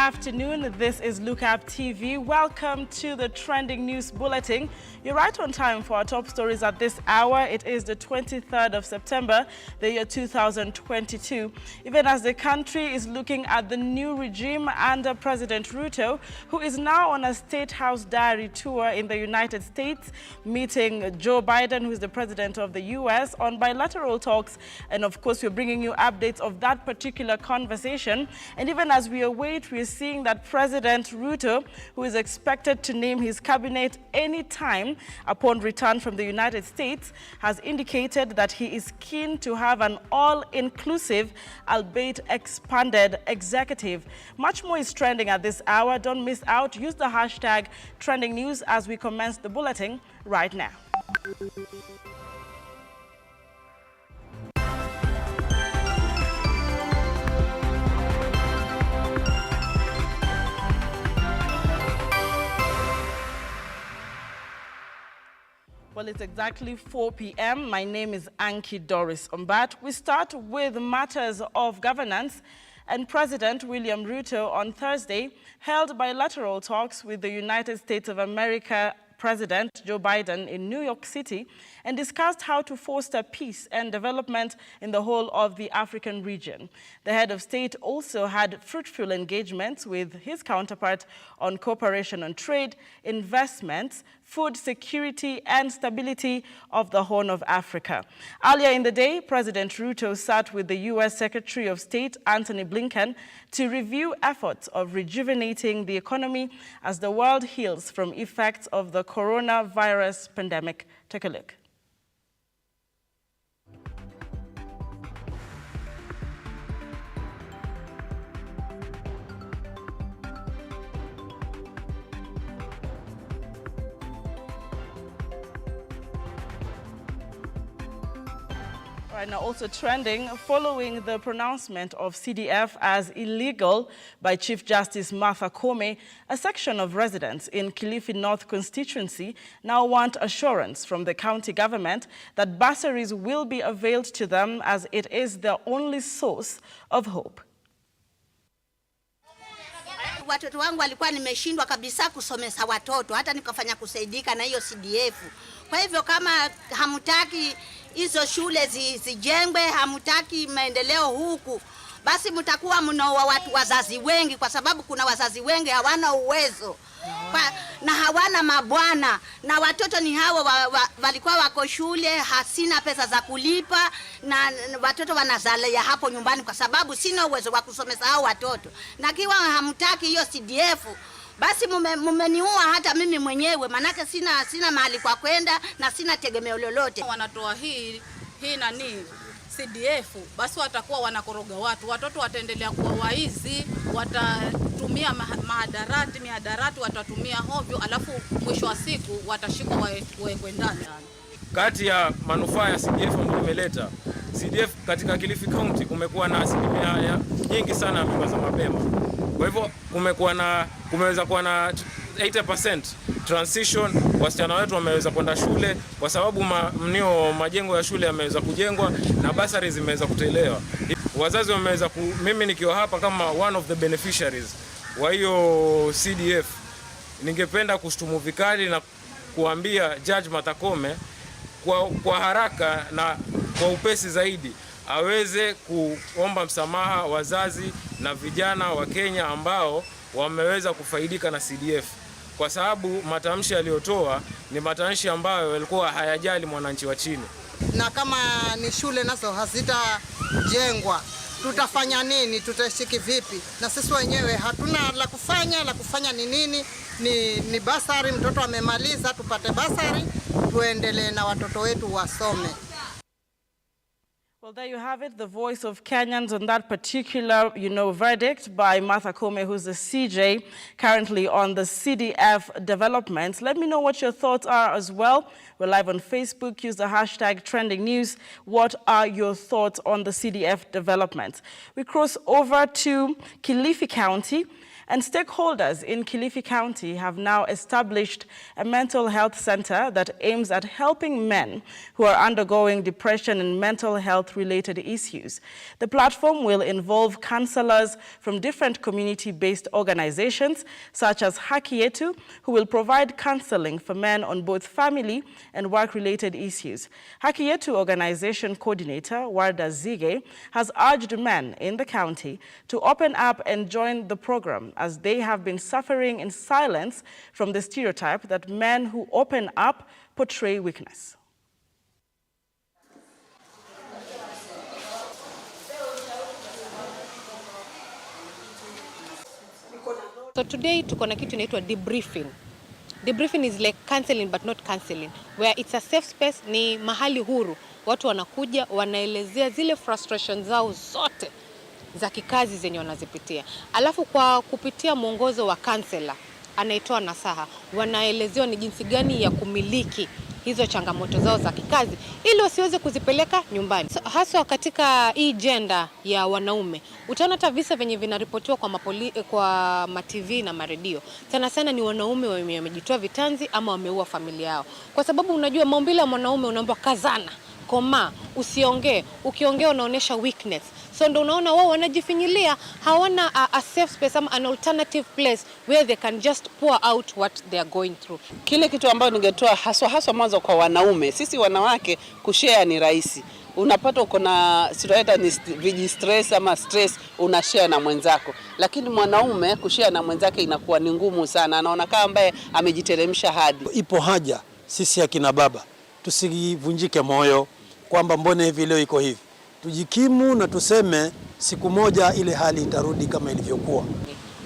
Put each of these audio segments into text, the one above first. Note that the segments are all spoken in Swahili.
afternoon. This is Look Up TV. Welcome to the Trending News Bulletin. You're right on time for our top stories at this hour. It is the 23rd of September, the year 2022. Even as the country is looking at the new regime under President Ruto, who is now on a State House diary tour in the United States, meeting Joe Biden, who is the president of the U.S., on bilateral talks. And of course, we're bringing you updates of that particular conversation. And even as we await, we're seeing that President Ruto, who is expected to name his cabinet any time upon return from the United States, has indicated that he is keen to have an all-inclusive, albeit expanded executive. Much more is trending at this hour. Don't miss out. Use the hashtag Trending News as we commence the bulletin right now. Well, it's exactly 4 p.m. My name is Ankey Dorice. But we start with matters of governance, and President William Ruto on Thursday held bilateral talks with the United States of America President Joe Biden in New York City and discussed how to foster peace and development in the whole of the African region. The head of state also had fruitful engagements with his counterpart on cooperation on trade, investments, food security, and stability of the Horn of Africa. Earlier in the day, President Ruto sat with the U.S. Secretary of State Antony Blinken to review efforts of rejuvenating the economy as the world heals from effects of the coronavirus pandemic. Take a look. Right now, also trending, following the pronouncement of CDF as illegal by Chief Justice Martha Koome, a section of residents in Kilifi North constituency now want assurance from the county government that bursaries will be availed to them, as it is their only source of hope. Watoto wangu walikuwa nimeshindwa kabisa kusomesa watoto, hata nikafanya kusaidika na hiyo CDF. Kwa hivyo kama hamutaki hizo shule zijengwe, hamutaki maendeleo huku, basi mtakuwa mnaoa watu wazazi wengi, kwa sababu kuna wazazi wengi hawana uwezo na hawana mabwana, na watoto ni hawa walikuwa wako shule, hasina pesa za kulipa, na watoto wanazalia hapo nyumbani kwa sababu sina uwezo wa kusomesa hao watoto. Na kiwa hamtaki hiyo CDF, basi mumeniua hata mimi mwenyewe, manake sina mahali kwa kwenda na sina tegemeo lolote. Wanatoa hii nani CDF, basi watakuwa wanakoroga watu, watoto wataendelea kuwa waizi, watatumia mihadarati watatumia hovyo, alafu mwisho wa siku watashikwa wawekwe ndani. Kati ya manufaa ya CDF ambayo imeleta CDF katika Kilifi County, kumekuwa na asilimia nyingi sana ya mimba za mapema. Kwa hivyo kumeweza kuwa na 80% transition, wasichana wetu wameweza kwenda shule kwa sababu majengo ya shule yameweza kujengwa na basari zimeweza kutolewa. Wazazi wameweza mimi nikiwa hapa kama one of the beneficiaries wa hiyo CDF, ningependa kushtumu vikali na kuambia Judge Martha Koome kwa haraka na kwa upesi zaidi aweze kuomba msamaha wazazi na vijana wa Kenya ambao wameweza kufaidika na CDF, kwa sababu matamshi aliyotoa ni matamshi ambayo yalikuwa hayajali mwananchi wa chini. Na kama ni shule nazo hazitajengwa, tutafanya nini? Tutashiki vipi? Na sisi wenyewe hatuna la kufanya ni nini? Ni basari, mtoto amemaliza tupate basari, tuendelee na watoto wetu wasome. Well, there you have it, the voice of Kenyans on that particular, verdict by Martha Koome, who's the CJ currently on the CDF developments. Let me know what your thoughts are as well. We're live on Facebook. Use the hashtag Trending News. What are your thoughts on the CDF developments? We cross over to Kilifi County. And stakeholders in Kilifi County have now established a mental health center that aims at helping men who are undergoing depression and mental health-related issues. The platform will involve counselors from different community-based organizations, such as Haki Yetu, who will provide counseling for men on both family and work-related issues. Haki Yetu organization coordinator Warda Zige has urged men in the county to open up and join the program, as they have been suffering in silence from the stereotype that men who open up portray weakness. So today tuko na kitu inaitwa debriefing. Debriefing is like counseling but not counseling, where it's a safe space, ni mahali huru. Watu wanakuja wanaelezea zile frustrations zao zote za kikazi zenye wanazipitia. Alafu kwa kupitia mwongozo wa counselor anaitoa nasaha, wanaelezewa ni jinsi gani ya kumiliki hizo changamoto zao za kikazi ili wasiweze kuzipeleka nyumbani. So, hasa katika hii gender ya wanaume, utaona hata visa venye vinaripotiwa kwa ma-TV na maredio. Sana sana ni wanaume wamejitoa vitanzi ama wameua familia yao. Kwa sababu unajua maumbile ya mwanaume unaambiwa kazana, koma, usiongee. Ukiongea unaonesha weakness. So ndo unaona wao wanajifinyilia, hawana a safe space ama an alternative place where they can just pour out what they are going through. Kile kitu ambayo ningetoa haswa mwanzo kwa wanaume, sisi wanawake kushare ni rahisi. Unapata uko na sitoeta ni stress ama stress unashare na mwenzako. Lakini mwanaume kushare na mwenzake inakuwa ni ngumu sana. Anaona kama ambaye amejiteremsha hadi. Ipo haja sisi akina baba tusivunjike moyo kwamba mbona hivi leo iko hivi. Tujikimu na tuseme siku moja ile hali itarudi kama ilivyokuwa.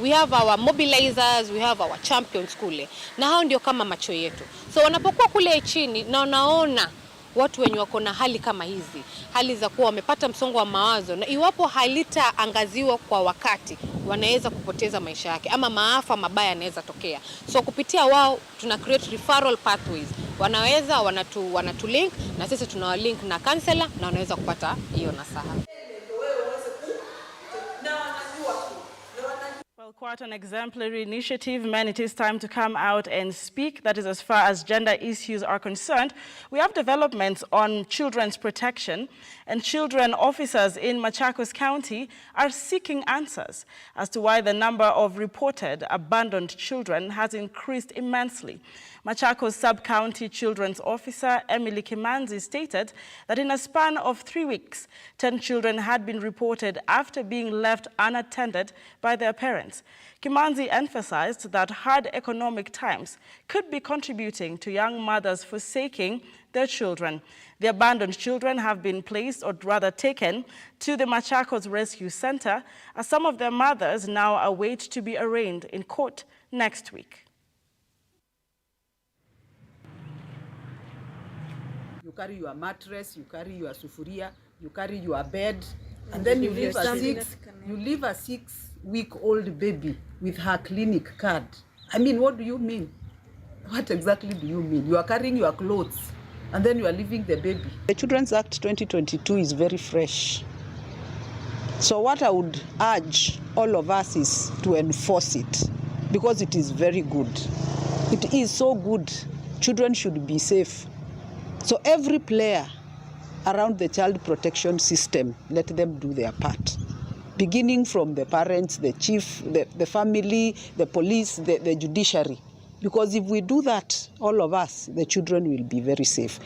We have our mobilizers, we have our champions kule. Na hao ndio kama macho yetu. So wanapokuwa kule chini na wanaona watu wenye wako na hali kama hizi, hali za kuwa wamepata msongo wa mawazo, na iwapo halitaangaziwa kwa wakati, wanaweza kupoteza maisha yake ama maafa mabaya yanaweza tokea. So kupitia wao tuna create referral pathways. Wanaweza wanatu link na sisi tunawalink na counselor na wanaweza kupata hiyo nasaha. Well, quite an exemplary initiative. Men, it is time to come out and speak. That is as far as gender issues are concerned. We have developments on children's protection, and children officers in Machakos County are seeking answers as to why the number of reported abandoned children has increased immensely. Machakos Sub-County Children's Officer Emily Kimanzi stated that in a span of 3 weeks, 10 children had been reported after being left unattended by their parents. Kimanzi emphasized that hard economic times could be contributing to young mothers forsaking their children. The abandoned children have been placed, or rather taken, to the Machakos Rescue Center, as some of their mothers now await to be arraigned in court next week. You carry your mattress, you carry your sufuria, you carry your bed, and then you leave a 6-week-old baby with her clinic card. I mean, what do you mean? What exactly do you mean? You are carrying your clothes, and then you are leaving the baby. The Children's Act 2022 is very fresh. So what I would urge all of us is to enforce it, because it is very good. It is so good. Children should be safe. So every player around the child protection system, let them do their part. Beginning from the parents, the chief, the family, the police, the judiciary. Because if we do that, all of us, the children will be very safe.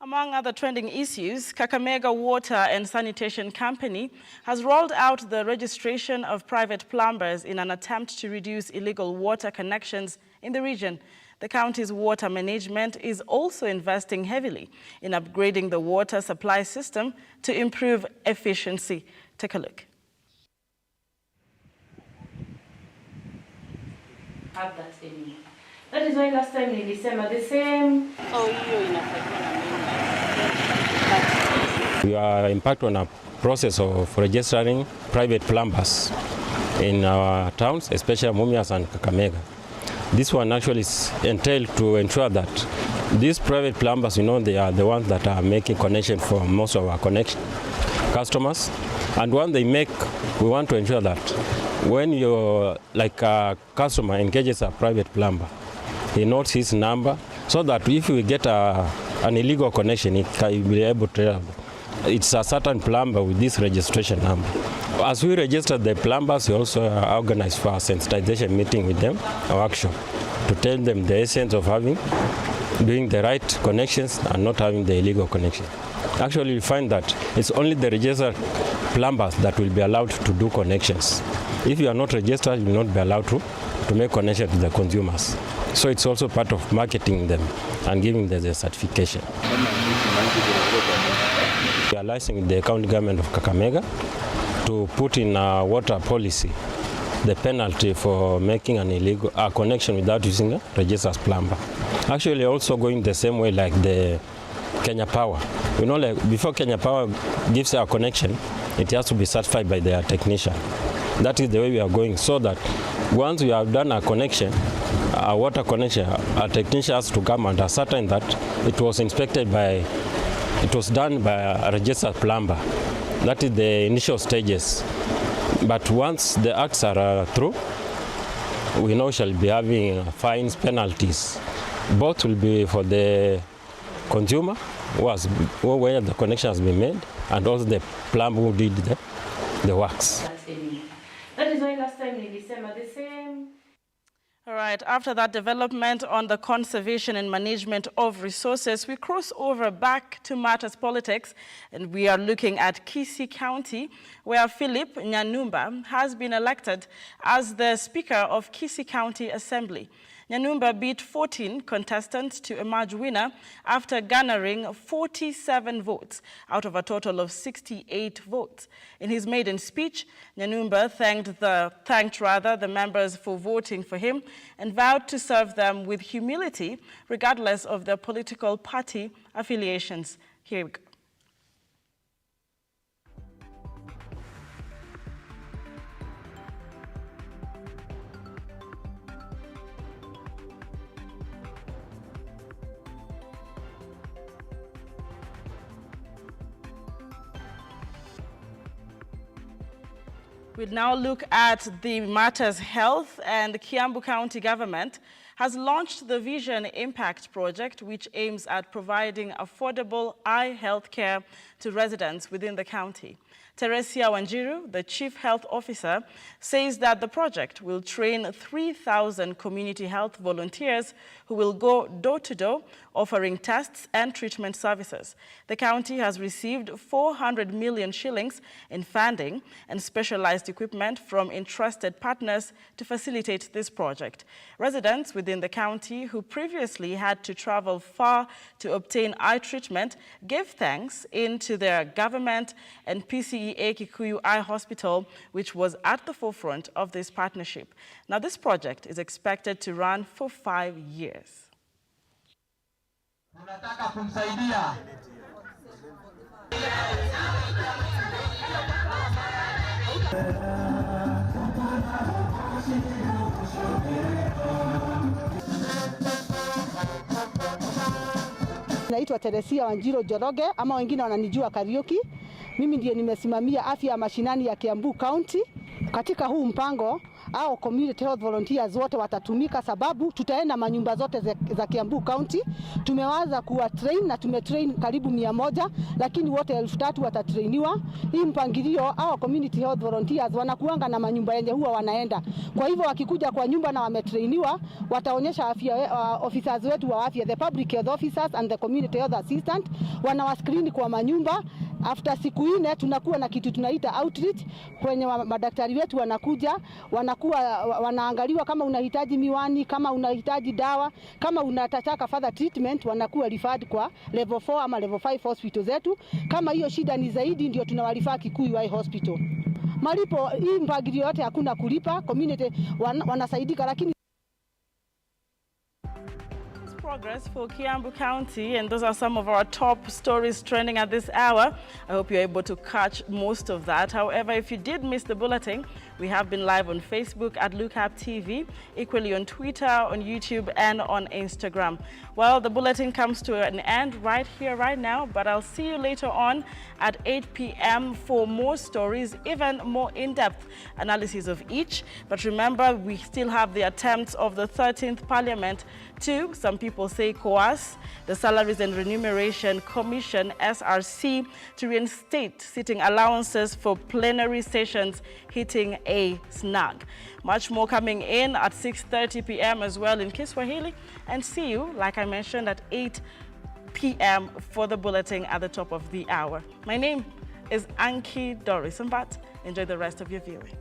Among other trending issues, Kakamega Water and Sanitation Company has rolled out the registration of private plumbers in an attempt to reduce illegal water connections in the region. The county's water management is also investing heavily in upgrading the water supply system to improve efficiency. Take a look. Have that anymore. That is why last time nilisema the same. We are embarked on a process of registering private plumbers in our towns, especially Mumias and Kakamega. This one actually is entailed to ensure that these private plumbers, you know, they are the ones that are making connection for most of our customers. And when they make, we want to ensure that when you're like a customer engages a private plumber, he notes his number so that if we get an illegal connection, it can be able to. It's a certain plumber with this registration number. As we register the plumbers, we also organize for a sensitization meeting with them, a workshop, to tell them the essence of doing the right connections and not having the illegal connection. Actually, we find that it's only the registered plumbers that will be allowed to do connections. If you are not registered, you will not be allowed to make connection to the consumers. So it's also part of marketing them and giving them the certification. We are licensing the county government of Kakamega to put in a water policy the penalty for making an illegal connection without using a registered plumber. Actually, also going the same way like the Kenya Power. You know, like before Kenya Power gives a connection, it has to be certified by their technician. That is the way we are going, so that once we have done a connection, a water connection, a technician has to come and ascertain that it was done by a registered plumber. That is the initial stages. But once the acts are through, we know shall be having fines, penalties. Both will be for the consumer, where the connection has been made, and also the plumber who did the works. That is why last time in December, the same. All right, after that development on the conservation and management of resources, we cross over back to matters politics, and we are looking at Kisii County, where Philip Nyanumba has been elected as the Speaker of Kisii County Assembly. Nyanumba beat 14 contestants to emerge winner after garnering 47 votes out of a total of 68 votes. In his maiden speech, Nyanumba thanked the members for voting for him and vowed to serve them with humility regardless of their political party affiliations. Here we go. We'll now look at the matters health, and the Kiambu County government has launched the Vision Impact project, which aims at providing affordable eye health care to residents within the county. Teresia Wanjiru, the Chief Health Officer, says that the project will train 3,000 community health volunteers who will go door to door offering tests and treatment services. The county has received 400 million shillings in funding and specialized equipment from interested partners to facilitate this project. Residents within the county who previously had to travel far to obtain eye treatment gave thanks to their government and PCEA Kikuyu Eye Hospital, which was at the forefront of this partnership. Now, this project is expected to run for 5 years. Tunataka kumsaidia. Naitwa Teresia Wanjiru Joroge, ama wengine wananijua Kariuki. Mimi ndiye nimesimamia afya ya mashinani ya Kiambu County. Katika huu mpango au community health volunteers wote watatumika, sababu tutaenda manyumba zote za Kiambu County. Tumewaza kuwa train na tumetrain karibu 100, lakini wote 3,000 watatrainiwa. Hii mpangilio au community health volunteers wanakuanga na manyumba yenye huwa wanaenda. Kwa hivyo wakikuja kwa nyumba na wametrainiwa, wataonyesha afya officers wetu wa afya, the public health officers and the community health assistant, wanawascreen kwa manyumba. After siku 4 tunakuwa na kitu tunaita outreach, kwenye madaktari wetu wanaangaliwa kama unahitaji miwani, kama unahitaji dawa, kama unataka further treatment, wanakuwa referred kwa level 4 ama level 5 hospital zetu. Kama hiyo shida ni zaidi, ndio tunawalifaa Kikuyu Eye Hospital. Malipo hii mpangilio yote hakuna kulipa, community wanasaidika, lakini progress for Kiambu County, and those are some of our top stories trending at this hour. I hope you're able to catch most of that. However, if you did miss the bulletin, we have been live on Facebook at Lookup TV, equally on Twitter, on YouTube, and on Instagram. Well, the bulletin comes to an end right here, right now, but I'll see you later on at 8 p.m. for more stories, even more in-depth analysis of each. But remember, we still have the attempts of the 13th Parliament to, some people say, coerce the Salaries and Remuneration Commission, SRC, to reinstate sitting allowances for plenary sessions hitting a snag. Much more coming in at 6:30 p.m. as well in Kiswahili, and see you, like I mentioned, at 8 p.m. for the bulletin at the top of the hour. My name is Ankey Dorice, but enjoy the rest of your viewing.